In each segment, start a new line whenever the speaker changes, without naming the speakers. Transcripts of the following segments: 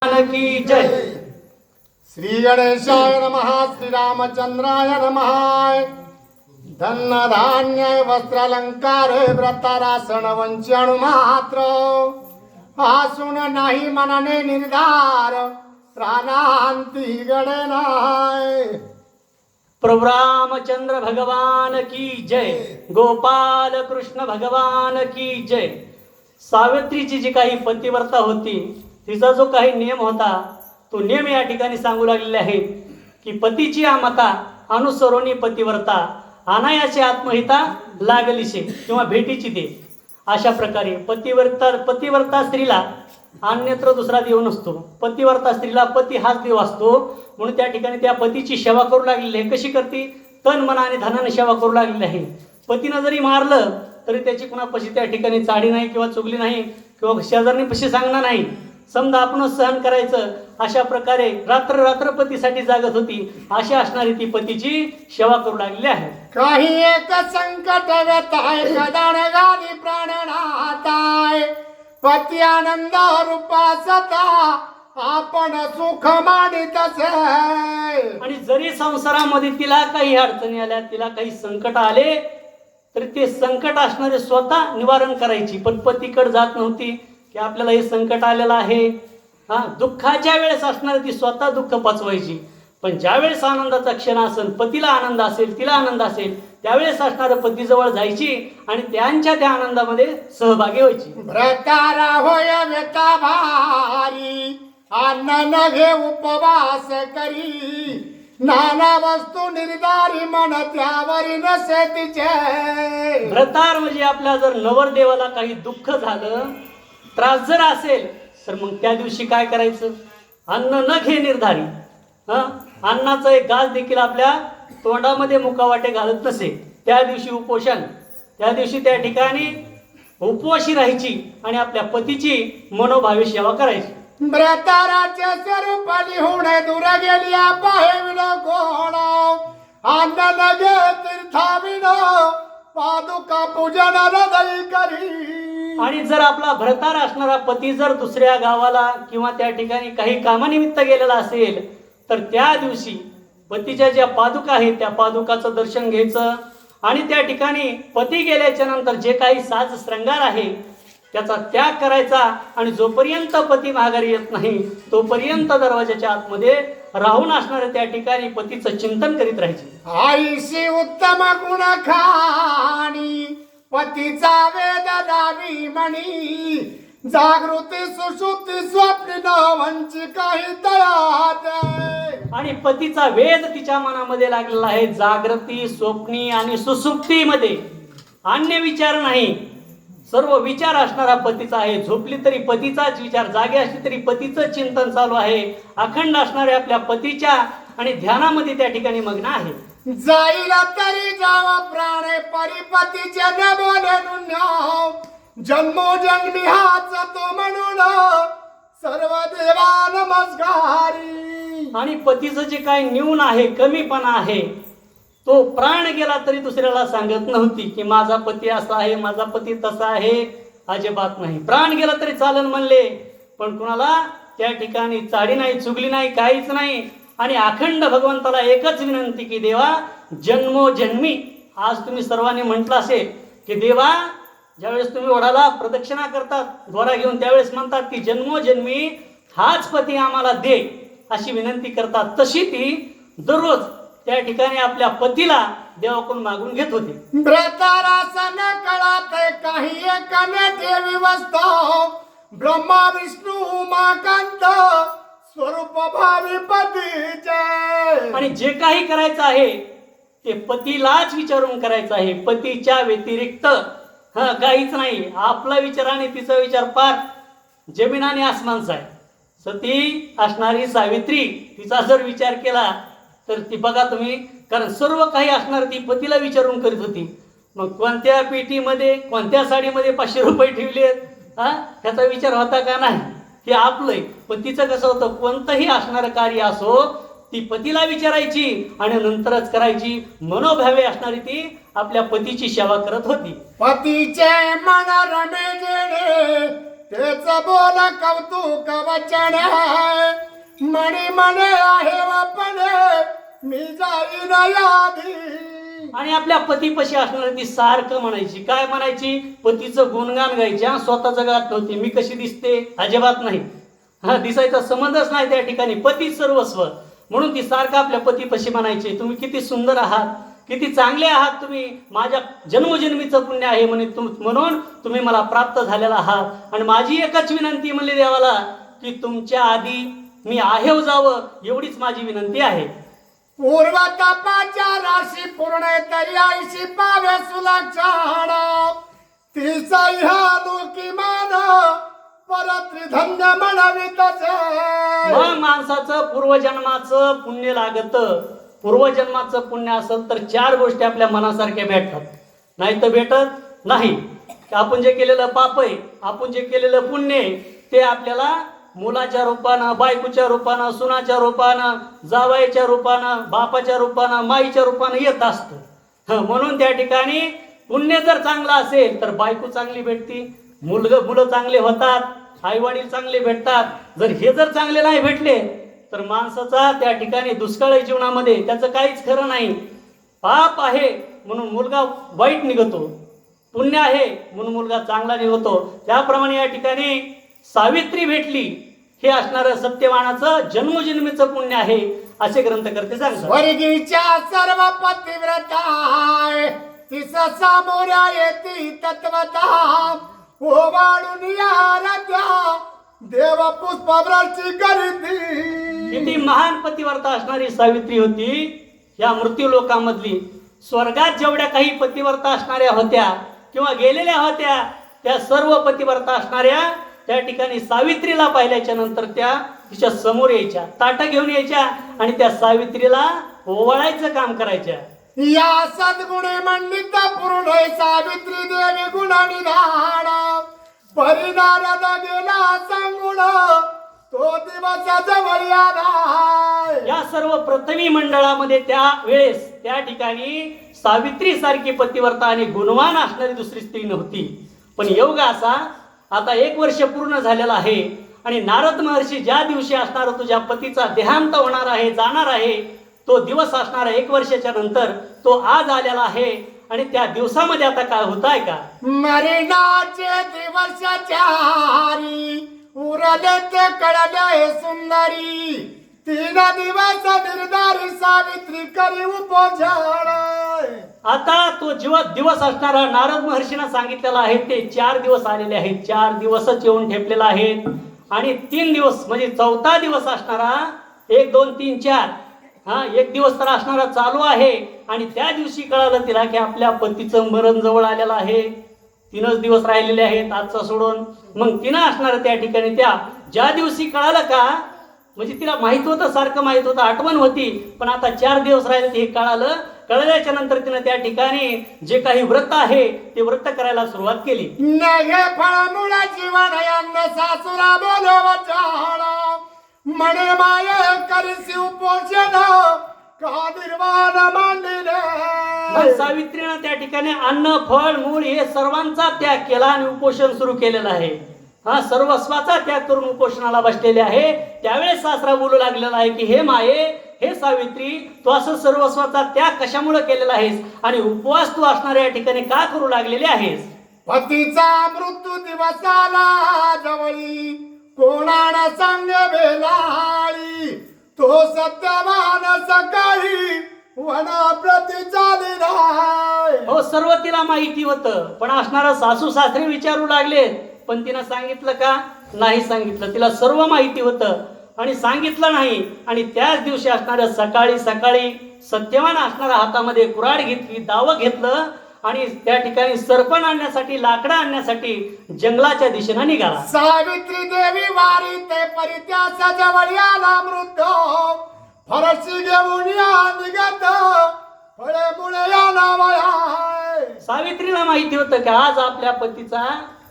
की जय.
श्री गणेशाय नमः. श्री रामचंद्राय नमः. धन धान्य वस्त्रालंकार व्रतारासन वंचन मात्र आसून नाही मनने निर्धार प्राणांती गणनाय.
प्रभु रामचंद्र भगवान की जय. गोपाल कृष्ण भगवान की जय. सावित्रीची जी काही पतिव्रता होती तिचा जो काही नियम होता तो नियम या ठिकाणी सांगू लागलेले आहेत की पतीची आमता अनुसरोनी पतिव्रता अनायासे आत्महिता लागलीशे किंवा भेटीची दे. अशा प्रकारे पतिव्रता स्त्रीला अन्यत्र दुसरा देव नसतो. पतिव्रता स्त्रीला पती हाच देव असतो. म्हणून त्या ठिकाणी त्या पतीची सेवा करू लागलेली आहे. कशी करते? तन मन आणि धनाने सेवा करू लागलेली आहे. पतीनं जरी मारलं तरी त्याची कुणापाशी त्या ठिकाणी चाडी नाही किंवा चुगली नाही किंवा शेजारणीपाशी सांगणार नाही. समजा आपणच सहन करायचं. अशा प्रकारे रात्र रात्र पतीसाठी जागत होती. अशी असणारी ती पतीची सेवा करू लागलेली आहे.
काही एक संकट व्यताय कदान गाली प्राणनाथाय. पती आनंद रूपा सता आपण सुख मानित असे.
आणि जरी संसारामध्ये तिला काही अडचणी आल्या, तिला काही संकट आले तर ते संकट असणारे स्वतः निवारण करायची. पण पतीकडे जात नव्हती की आपल्याला हे संकट आलेलं आहे. दुःखाच्या वेळेस असणारे ती स्वतः दुःख पचवायची. पण ज्या वेळेस आनंदाचा क्षण असेल, पतीला आनंद असेल, तिला आनंद असेल, त्यावेळेस असणाऱ्या पतीजवळ जायची आणि त्यांच्या त्या आनंदामध्ये सहभागी व्हायची.
व्रतारा होय व्यता भारी अन्न न घे उपवास करी. नाना वस्तू निर्धारी मन त्यावरी नसे तिचे.
व्रतार म्हणजे आपल्या जर नवरदेवाला काही दुःख झालं, त्रास जर असेल तर मग त्या दिवशी काय करायचं? अन्न न घे निर्धारी. अन्नाचा एक घास देखील आपल्या तोंडामध्ये मुखावाटे घालत नसे. त्या दिवशी उपोषण. त्या दिवशी त्या ठिकाणी उपवाशी राहायची आणि आपल्या पतीची मनोभावे सेवा करायची.
व्रताराचे स्वरूप लिहून दूर गेली पाहे विन कोण. अन्न न घे तीर्थाविन पादुका पूजन हृदय करी.
आणि जर आपला भ्रतार असणारा पती जर दुसऱ्या गावाला किंवा त्या ठिकाणी काही कामानिमित्त गेलेला असेल तर त्या दिवशी पतीच्या ज्या पादुका आहेत त्या पादुकाचं दर्शन घ्यायचं आणि त्या ठिकाणी पती गेल्याच्या नंतर जे काही साज श्रंगार आहे त्याचा त्याग करायचा. आणि जोपर्यंत पती माघारी येत नाही तोपर्यंत दरवाजाच्या आतमध्ये राहून असणारे त्या ठिकाणी पतीचं चिंतन करीत राहायचे.
आईशी उत्तम गुण खाणी पतीचा वेद दावी म्हणी. जागृती सुषुप्ती स्वप्नी न वंची काही तयात.
आणि पतीचा वेद तिच्या मनामध्ये लागलेला आहे. जागृती, स्वप्नी आणि सुसुप्तीमध्ये अन्य विचार नाही. सर्व विचार असणारा पतीचा आहे. झोपली तरी पतीचाच विचार, जागे असली तरी पतीचं चिंतन चालू आहे. अखंड असणारे आपल्या पतीच्या आणि ध्यानामध्ये त्या ठिकाणी मग्न आहे.
जाईल तरी जावा प्राण परिपतीचे न बोलून. जन्मोजन्मी हाच तो म्हणून सर्व देवा नमस्कारी.
आणि पतीचं जे काही न्यून आहे, कमीपणा आहे, तो प्राण गेला तरी दुसऱ्याला सांगत नव्हती की माझा पती असा आहे, माझा पती तसा आहे. अजिबात नाही. प्राण गेला तरी चालन म्हणले पण कुणाला त्या ठिकाणी चाडी नाही, चुगली नाही, काहीच नाही. आणि अखंड भगवंताला एकच विनंती की देवा जन्मोजन्मी. आज तुम्ही सर्वांनी म्हटलं असेल की देवा ज्यावेळेस तुम्ही ओढाला प्रदक्षिणा करतात दोरा घेऊन त्यावेळेस म्हणतात की जन्मोजन्मी हाच पती आम्हाला दे अशी विनंती करतात. तशी ती दररोज त्या ठिकाणी आपल्या पतीला देवाकडून मागून घेत होते.
व्रतारासन कळात काही एक देवी वस्तू. ब्रह्मा विष्णू उमाकांत स्वरूप भावी पतीचे.
आणि जे काही करायचं आहे ते पतीलाच विचारून करायचं आहे. पतीच्या व्यतिरिक्त काहीच नाही. आपला विचार आणि तिचा विचार पार जमीन आणि आसमानचा आहे. सती असणारी सावित्री तिचा जर विचार केला तर ती बघा तुम्ही, कारण सर्व काही असणार ती पतीला विचारून करीत होती. मग कोणत्या पेटीमध्ये कोणत्या साडीमध्ये 500 रुपये ठेवलेत ह्याचा विचार होता का नाही? हे आपलंय. पण तिचं कसं होतं, कोणतंही असणारं कार्य असो ती पतीला विचारायची आणि नंतरच करायची. मनोभावे असणारी ती आपल्या पतीची सेवा करत होती.
पतीचे मन रमे जेणे तेच बोल कौतुक वचन. मणी म्हणे आहे वपणे मी जाईन यादी.
आणि आपल्या पतीपाशी असणारी ती सारखं म्हणायची, काय म्हणायची? पतीचं गुणगान गायची. हा, स्वतःचं गात नव्हती. मी कशी दिसते? अजिबात नाही. हा, दिसायचा संबंधच नाही त्या ठिकाणी. पती सर्वस्व. म्हणून ती सारखं आपल्या पतीपाशी म्हणायची, तुम्ही किती सुंदर आहात, किती चांगले आहात, तुम्ही माझ्या जन्मोजन्मीचं पुण्य आहे म्हणून तुम्ही मला प्राप्त झालेला आहात. आणि माझी एकच विनंती म्हणली देवाला, की तुमच्या आधी मी आहेव जावं, एवढीच माझी विनंती आहे.
पूर्व तपाच्या राशी पूर्ण तरी 80 पावे सुलक्षण. तिचा ह्या लोकी मान परत्री धन्य म्हणवित.
मग माणसाचं पूर्वजन्माचं पुण्य लागतं. पूर्वजन्माचं पुण्य असेल तर 4 गोष्टी आपल्या मनासारख्या भेटतात, नाही तर भेटत नाही. आपण जे केलेलं पाप आहे, आपण जे केलेलं पुण्य आहे, ते आपल्याला मुलाच्या रूपानं, बायकोच्या रूपानं, सुनाच्या रूपानं, जावयाच्या रूपानं, बापाच्या रूपानं, माईच्या रूपानं येत असतं. म्हणून त्या ठिकाणी पुण्य जर चांगलं असेल तर बायको चांगली भेटती, मुलं चांगले होतात, आई वडील चांगले भेटतात. जर चांगले नाही भेटले तर माणसाचा त्या ठिकाणी दुष्काळ आहे जीवनामध्ये, त्याचं काहीच खरं नाही. पाप आहे म्हणून मुलगा वाईट निघतो, पुण्य आहे म्हणून मुलगा चांगला निघतो. त्याप्रमाणे या ठिकाणी सावित्री भेटली, हे असणारं सत्यवानाचं जन्मोजन्मीचं पुण्य आहे, असे ग्रंथकर्ते सांगतात.
स्वर्गीच्या सर्व पतिव्रता तिस सामोऱ्या येती तत्वता. ओवाळून या राजा देव पुष्पवृष्टी करीती.
किती महान पतिव्रता असणारी सावित्री होती या मृत्यू लोकांमधली. स्वर्गात जेवढ्या काही पतिव्रता असणाऱ्या होत्या किंवा गेलेल्या होत्या, त्या सर्व पतिव्रता असणाऱ्या त्या ठिकाणी सावित्रीला पाहिल्याच्या नंतर त्या तिच्या समोर यायच्या, ताटं घेऊन यायच्या आणि त्या सावित्रीला ओवाळायचं काम करायच्या.
या सद्गुणे मंडित पूर्ण सावित्री देवी गुणनिधान. परिणारात गेला सांगुण तो दिवस जवळ आला.
या सर्व पृथ्वी मंडळामध्ये त्या वेळेस त्या ठिकाणी सावित्री सारखी पतिव्रता आणि गुणवान असणारी दुसरी स्त्री नव्हती. पण योग असा, आता 1 वर्ष पूर्ण झालेला आहे आणि नारद महर्षी ज्या दिवशी असणार तुझ्या पतीचा देहांत होणार आहे, जाणार आहे, तो दिवस असणार 1 वर्षाच्या नंतर, तो आज आलेला आहे. आणि त्या दिवसामध्ये आता काय होत आहे का?
मरणाचे दिवस चारी उरले ते कळले सुंदरी. 3 दिवस निर्धारी सावित्री करी उपोषण.
आता तो दिवस असणारा नारद महर्षींना सांगितलेला आहे, ते 4 दिवस आलेले आहेत. 4 दिवसच येऊन ठेपलेला आहेत. आणि 3 दिवस म्हणजे 4था दिवस असणारा 1, 2, 3, 4 1 दिवस तर असणारा चालू आहे. आणि त्या दिवशी कळालं तिला की आपल्या पतीचं मरण जवळ आलेलं आहे. 3च दिवस राहिलेले आहेत आजचा सोडून. मग तिनं असणार त्या ठिकाणी त्या ज्या दिवशी कळालं का, म्हणजे तिला माहित होतं, सारखं माहित होतं, आठवण होती, पण आता 4 दिवस राहिले हे कळालं. कळल्याच्या नंतर तिनं त्या ठिकाणी जे काही व्रत आहे ते व्रत करायला सुरुवात केली.
नगे फळमुळ जीवन अन्न सासुरा बोलवचाळ. मने माय करिसी उपोषण का निर्वाण मांडले.
सावित्रीनं त्या ठिकाणी अन्न, फळ, मूळ हे सर्वांचा त्याग केला आणि उपोषण सुरू केलेलं आहे. सर्वस्वाचा त्याग करून उपोषणाला बसलेले आहे. त्यावेळेस सासरा बोलू लागलेला आहे की हे माये, हे सावित्री, तू असं सर्वस्वाचा त्याग कशामुळे केलेला आहेस आणि उपवास तू असणाऱ्या ठिकाणी का करू लागलेले आहेस?
पतीचा मृत्यू दिवसाला जवळी कोणाला सांगे बेलाळी. तो सत्यवान सकाळी वना प्रती चालिला.
हो, सर्व तिला माहिती होतं, पण असणारा सासू सासरे विचारू लागले, पण तिनं सांगितलं का? नाही सांगितलं. तिला सर्व माहिती होतं आणि सांगितलं नाही. आणि त्याच दिवशी असणाऱ्या सकाळी सत्यवान असणाऱ्या हातामध्ये कुऱ्हाड घेतली, दावं घेतलं आणि त्या ठिकाणी सरपण आणण्यासाठी, लाकडं आणण्यासाठी जंगलाच्या दिशेनं निघाला.
सावित्री देवी वारी ते परित्याचा जवळ आला मृत्यू. फरशी घेऊन या निघत फळे मुळे या नावया.
सावित्रीला माहिती होतं की आज आपल्या पतीचा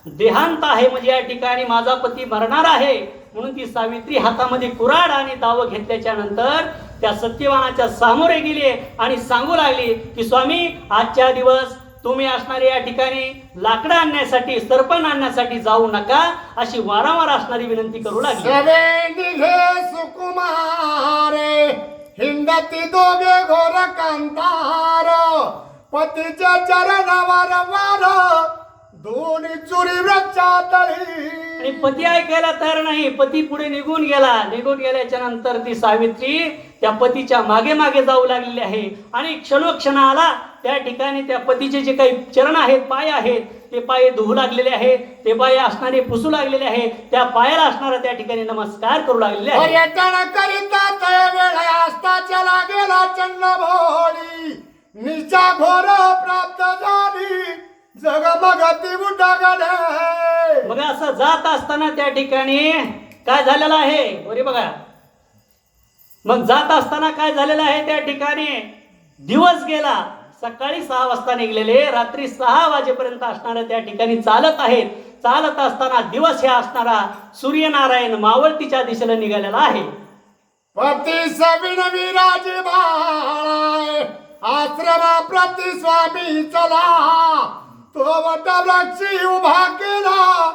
देहांत आहे, म्हणजे या ठिकाणी माझा पती मरणार आहे. म्हणून ती सावित्री हातामध्ये कुऱ्हाड आणि दावं घेतल्याच्या नंतर त्या सत्यवानाच्या सामोरे गेली आणि सांगू लागली की स्वामी, आजच्या दिवस तुम्ही असणारे या ठिकाणी लाकडं आणण्यासाठी, सरपण आणण्यासाठी जाऊ नका, अशी वारंवार असणारी विनंती करू लागली.
सवे निघे सुकुमार हिंडती दोघे घोर कांतार पतीच्या चरणावर वार दोन्ही चुरी वृक्षातळी.
आणि पती ऐकायला तयार नाही. पती पुढे निघून गेल्याच्या नंतर ती सावित्री त्या पतीच्या मागे मागे जाऊ लागलेली आहे. आणि क्षणोक्षणाला त्या ठिकाणी त्या पतीचे जे काही चरण आहेत, पाय आहेत, ते पाय धुवू लागलेले आहेत. ते पाय असणारे पुसू लागलेले आहेत. त्या पायाला असणारा त्या ठिकाणी नमस्कार करू लागलेले आहे.
पर्यटन करिता तय वेळ असता चला गेला चंद्रभोळी निशा घोर प्राप्त झाली जगमगती उठगले.
बघा असं जात असताना त्या ठिकाणी काय झालेलं आहे बरे बघा. मग जात असताना काय झालेलं आहे त्या ठिकाणी दिवस गेला. सकाळी 6 वाजता निघलेले रात्री 6 वाजेपर्यंत असणाऱ्या त्या ठिकाणी चालत आहेत. चालत असताना दिवस हे असणारा सूर्यनारायण मावळतीच्या दिशेला निघालेला आहे.
पती सविन विराजी बाळाय आश्रमा प्रति स्वामी चला तो वट वृक्षी उभा केला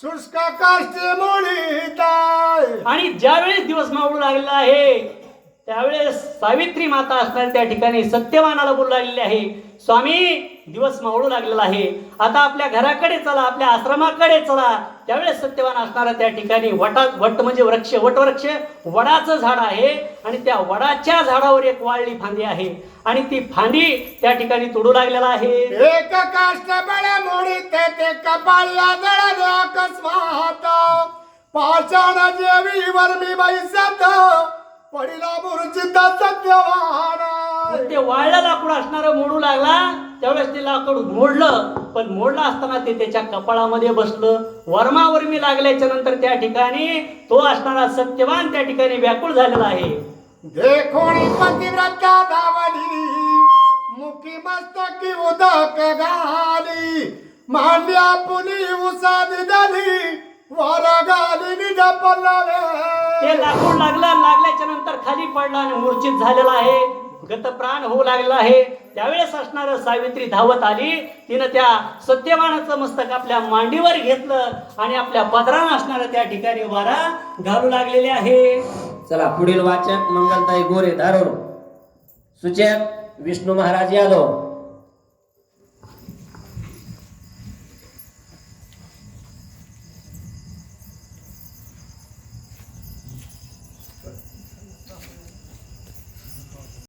शुष्क काष्टी मोडीताय.
आणि ज्यावेळेस दिवस मावळू लागलेला आहे त्यावेळेस सावित्री माता असणारी त्या ठिकाणी सत्यवानाला बोलू लागलेली आहे, स्वामी दिवस मावळू लागलेला आहे, आता आपल्या घराकडे चला, आपल्या आश्रमाकडे चला. त्यावेळेस सत्यवान असणारा त्या ठिकाणी वट म्हणजे वृक्ष, वटवृक्ष वडाचं झाड आहे. आणि त्या वडाच्या झाडावर एक वाळली फांदी आहे आणि ती फांदी त्या ठिकाणी तोडू लागलेला आहे.
एक काष्ट बळे मोडीते ते कपाळी आदळले अकस्मात पाषाण जेवी वर्मी बैसत पडिला मूर्छित सत्यवान.
ते वाळलं लाकूड असणारं मोडू लागला. त्यावेळेस ते लाकूड मोडलं, पण मोडलं असताना ते त्याच्या कपाळामध्ये बसलं. वर्मावर्मी लागल्याच्या नंतर त्या ठिकाणी तो असणारा सत्यवान त्या ठिकाणी व्याकुळ झालेला आहे.
देखोणी पतिव्रता धावली मुखी मस्तकी उदक घाली मांड्या पुली उसादी दली वर गाली निज पल्लवे.
ते लाकूड लागल्याच्या नंतर खाली पडला आणि मूर्छित झालेला आहे, गतप्राण होऊ लागलेला आहे. त्यावेळेस असणारं सावित्री धावत आली. तिनं त्या सत्यवानाचं मस्तक आपल्या मांडीवर घेतलं आणि आपल्या पदरानं असणारं त्या ठिकाणी वारा घालू लागलेले आहे.
चला पुढील वाचक मंगलताई गोरे धारोर, सूचक विष्णू महाराज यादव.